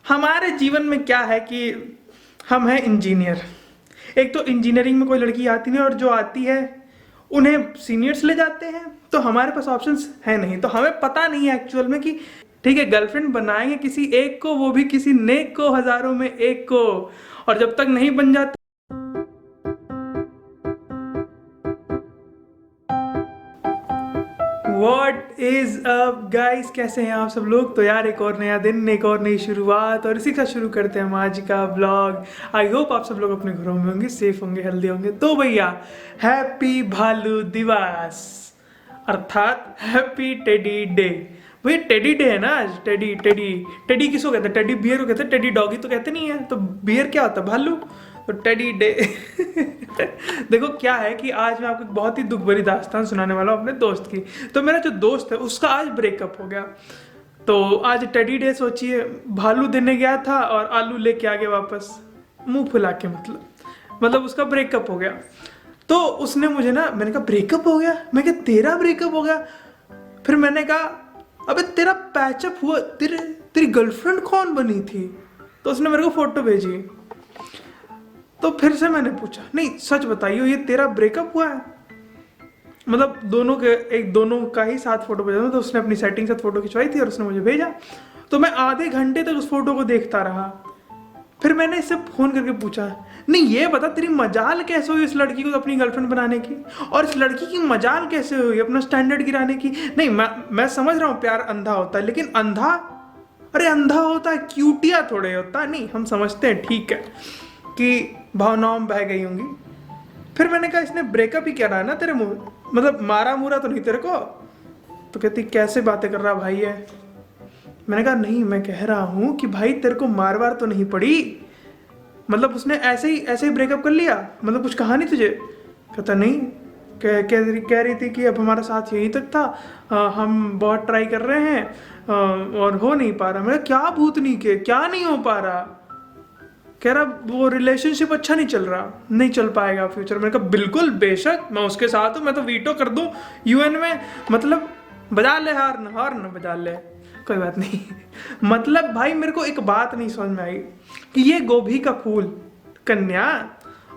हमारे जीवन में क्या है कि हम हैं इंजीनियर। एक तो इंजीनियरिंग में कोई लड़की आती नहीं, और जो आती है उन्हें सीनियर्स ले जाते हैं। तो हमारे पास ऑप्शंस है नहीं, तो हमें पता नहीं है एक्चुअल में कि ठीक है गर्लफ्रेंड बनाएंगे किसी एक को, वो भी किसी नेक को, हजारों में एक को। और जब तक नहीं बन जाती, वॉट इज अप गाइस, कैसे हैं आप सब लोग। तो यार एक और नया दिन, एक और नई शुरुआत, और इसी के साथ शुरू करते हैं हम आज का ब्लॉग। आई होप आप सब लोग अपने घरों में होंगे, सेफ होंगे, हेल्दी होंगे। तो भैया हैप्पी भालू दिवस, अर्थात हैप्पी टेडी डे। भैया टेडी डे है ना आज। टेडी टेडी टेडी किसको कहते हैं? टेडी बियर को कहते हैं। टेडी डॉगी तो कहते नहीं है, तो बियर क्या होता है? भालू। तो टेडी डे देखो क्या है कि आज मैं आपको एक बहुत ही दुख भरी दास्तान सुनाने वाला हूँ अपने दोस्त की। तो मेरा जो दोस्त है उसका आज ब्रेकअप हो गया। तो आज टेडी डे, सोचिए भालू देने गया था और आलू लेके आ गया वापस, मुंह फुला के। मतलब उसका ब्रेकअप हो गया। तो उसने मुझे ना, मैंने कहा ब्रेकअप हो गया? मैं क्या तेरा ब्रेकअप हो गया? फिर मैंने कहा अबे तेरा पैचअप हुआ, तेरी गर्लफ्रेंड कौन बनी थी? तो उसने मेरे को फोटो भेजी। तो फिर से मैंने पूछा, नहीं सच बताइयो ये तेरा ब्रेकअप हुआ है? मतलब दोनों का ही साथ फोटो भेजा था। तो उसने अपनी सेटिंग से फोटो खिंचवाई थी और उसने मुझे भेजा। तो मैं आधे घंटे तक उस फोटो को देखता रहा। फिर मैंने इससे फोन करके पूछा, नहीं ये बता तेरी मजाल कैसे हुई इस लड़की को अपनी गर्लफ्रेंड बनाने की, और इस लड़की की मजाल कैसे हुई अपना स्टैंडर्ड गिराने की? नहीं मैं समझ रहा हूँ प्यार अंधा होता है, लेकिन अंधा, अरे अंधा होता है क्यूटिया थोड़े होता है। नहीं हम समझते हैं ठीक है कि भावनाओं में बह गई होंगी। फिर मैंने कहा इसने ब्रेकअप ही क्या रहा है ना तेरे मुंह, मतलब मारा मुरा तो नहीं तेरे को? तो कहती कैसे बातें कर रहा भाई है। मैंने कहा नहीं मैं कह रहा हूँ कि भाई तेरे को मार वार तो नहीं पड़ी? मतलब उसने ऐसे ही ब्रेकअप कर लिया? मतलब कुछ कहा नहीं तुझे? कहता नहीं, कह रही थी कि अब हमारा साथ यहीं तक था, हम बहुत ट्राई कर रहे हैं और हो नहीं पा रहा। मैं क्या भूतनी के, क्या नहीं हो पा रहा? कह रहा वो रिलेशनशिप अच्छा नहीं चल रहा, नहीं चल पाएगा फ्यूचर। मैंने कहा बिल्कुल बेशक मैं उसके साथ हूँ, मैं तो वीटो कर दूँ यूएन में। मतलब बजा ले हार्न बजा ले, कोई बात नहीं। मतलब भाई मेरे को एक बात नहीं समझ में आई कि ये गोभी का फूल कन्या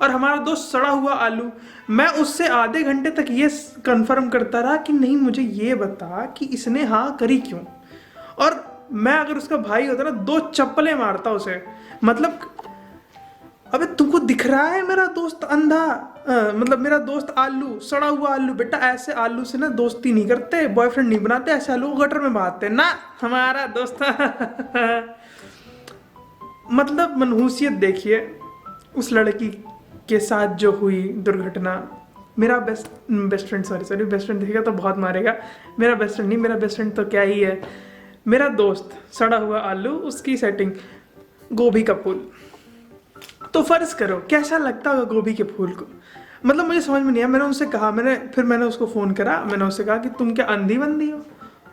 और हमारा दोस्त सड़ा हुआ आलू। मैं उससे आधे घंटे तक ये कंफर्म करता रहा कि नहीं मुझे ये बता कि इसने हाँ करी क्यों। और मैं अगर उसका भाई होता ना, 2 चप्पलें मारता उसे। मतलब अबे तुमको दिख रहा है मेरा दोस्त अंधा, मतलब मेरा दोस्त आलू, सड़ा हुआ आलू। बेटा ऐसे आलू से ना दोस्ती नहीं करते, बॉयफ्रेंड नहीं बनाते, ऐसे आलू को गटर में बहाते ना हमारा दोस्त। मतलब मनहूसियत देखिए उस लड़की के साथ जो हुई दुर्घटना। मेरा best friend, sorry best friend देखेगा तो बहुत मारेगा। मेरा बेस्ट फ्रेंड नहीं, मेरा बेस्ट फ्रेंड तो क्या ही है, मेरा दोस्त सड़ा हुआ आलू, उसकी सेटिंग गोभी का फूल। तो फर्ज करो कैसा लगता होगा गोभी के फूल को। मतलब मुझे समझ में नहीं आया। मैंने उनसे कहा, फिर मैंने उसको फ़ोन करा, मैंने उससे कहा कि तुम क्या अंधी बंदी हो?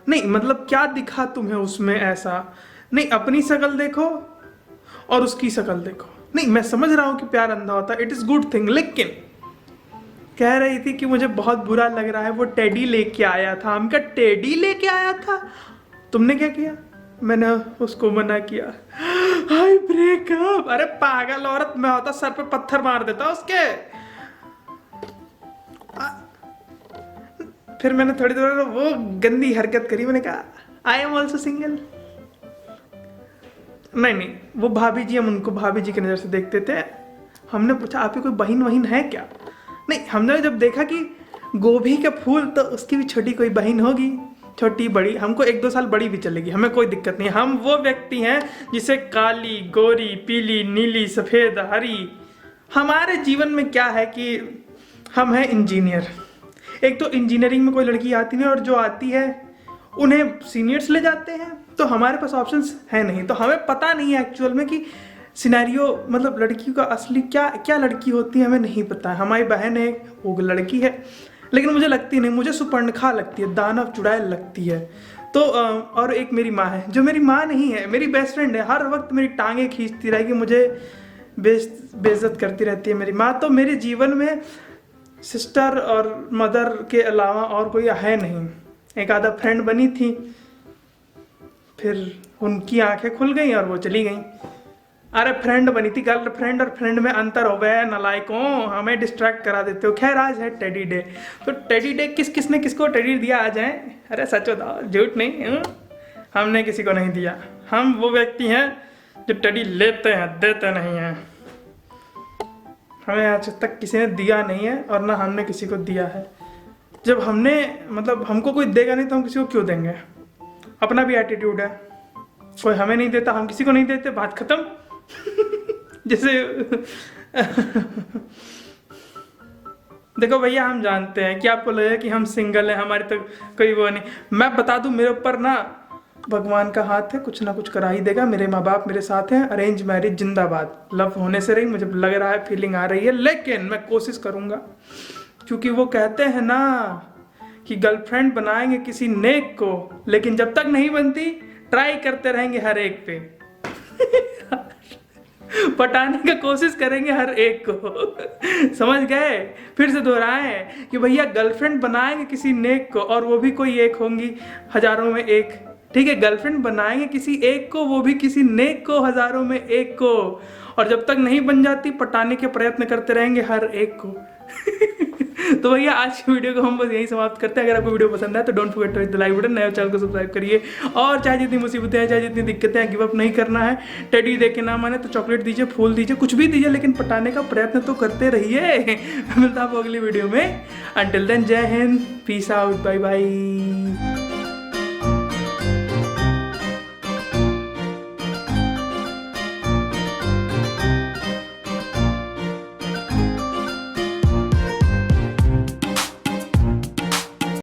नहीं मतलब क्या दिखा तुम्हें उसमें ऐसा? नहीं अपनी शक्ल देखो और उसकी शक्ल देखो। नहीं मैं समझ रहा हूँ कि प्यार अंधा होता है, इट इज़ गुड थिंग, लेकिन कह रही थी कि मुझे बहुत बुरा लग रहा है, वो टेडी लेके आया था। हम क्या टेडी लेके आया था? तुमने क्या किया? मैंने उसको मना किया। हाय ब्रेकअप, अरे पागल औरत, मैं होता सर पे पत्थर मार देता उसके। फिर मैंने थोड़ी देर वो गंदी हरकत करी, मैंने कहा आई एम ऑल्सो सिंगल। नहीं वो भाभी जी, हम उनको भाभी जी की नज़र से देखते थे। हमने पूछा आपकी कोई बहन वहीन है क्या? नहीं हमने जब देखा कि गोभी का फूल, तो उसकी भी छोटी कोई बहन होगी, छोटी बड़ी, हमको 1-2 साल बड़ी भी चलेगी, हमें कोई दिक्कत नहीं। हम वो व्यक्ति हैं जिसे काली, गोरी, पीली, नीली, सफ़ेद, हरी। हमारे जीवन में क्या है कि हम हैं इंजीनियर। एक तो इंजीनियरिंग में कोई लड़की आती नहीं, और जो आती है उन्हें सीनियर्स ले जाते हैं। तो हमारे पास ऑप्शंस है नहीं, तो हमें पता नहीं है एक्चुअल में कि सिनेरियो, मतलब लड़की का असली क्या लड़की होती है हमें नहीं पता है। हमारी बहन है वो लड़की है, लेकिन मुझे लगती नहीं, मुझे सुपर्णखा लगती है, दानव चुड़ैल लगती है। तो और एक मेरी माँ है जो मेरी माँ नहीं है, मेरी बेस्ट फ्रेंड है, हर वक्त मेरी टांगें खींचती रहेगी, मुझे बेइज्जत करती रहती है मेरी माँ। तो मेरे जीवन में सिस्टर और मदर के अलावा और कोई है नहीं। एक आधा फ्रेंड बनी थी, फिर उनकी आंखें खुल गई और वो चली गई। अरे फ्रेंड बनी थी, गर्लफ्रेंड और फ्रेंड में अंतर हो गया है नालायकों, हमें डिस्ट्रैक्ट करा देते हो। खैर आज है टेडी डे, तो टेडी डे किसने किसको टेडी दिया आज है? अरे सच बताओ, झूठ नहीं। हमने किसी को नहीं दिया। हम वो व्यक्ति हैं जो टेडी लेते हैं, देते नहीं हैं। हमें आज तक किसी ने दिया नहीं है और ना हमने किसी को दिया है। जब हमने मतलब हमको कोई देगा नहीं तो हम किसी को क्यों देंगे? अपना भी एटीट्यूड है, कोई हमें नहीं देता हम किसी को नहीं देते, बात खत्म। जैसे देखो भैया, हम जानते हैं कि आपको लगेगा कि हम सिंगल हैं, हमारे तक कोई वो नहीं। मैं बता दूं, मेरे ऊपर ना भगवान का हाथ है, कुछ ना कुछ करा ही देगा। मेरे माँ बाप मेरे साथ हैं, अरेंज मैरिज जिंदाबाद। लव होने से रही, मुझे लग रहा है, फीलिंग आ रही है, लेकिन मैं कोशिश करूंगा। क्योंकि वो कहते हैं ना कि गर्लफ्रेंड बनाएंगे किसी नेक को, लेकिन जब तक नहीं बनती ट्राई करते रहेंगे हर एक पे। पटाने का कोशिश करेंगे हर एक को। समझ गए? फिर से दोहराएं कि भैया गर्लफ्रेंड बनाएंगे किसी नेक को, और वो भी कोई एक होंगी हजारों में एक। ठीक है, गर्लफ्रेंड बनाएंगे किसी एक को, वो भी किसी नेक को, हजारों में एक को। और जब तक नहीं बन जाती पटाने के प्रयत्न करते रहेंगे हर एक को। तो भैया आज की वीडियो को हम बस यही समाप्त करते हैं। अगर आपको वीडियो पसंद है तो don't forget to hit the like button, नए चैनल को सब्सक्राइब करिए। और चाहे जितनी मुसीबतें हैं, चाहे जितनी दिक्कतें हैं, गिव अप नहीं करना है। टेडी दे के ना माने तो चॉकलेट दीजिए, फूल दीजिए, कुछ भी दीजिए, लेकिन पटाने का प्रयत्न तो करते रहिए। मिलता है आपको अगली वीडियो में। Until then, Jai Hind, peace out, bye bye.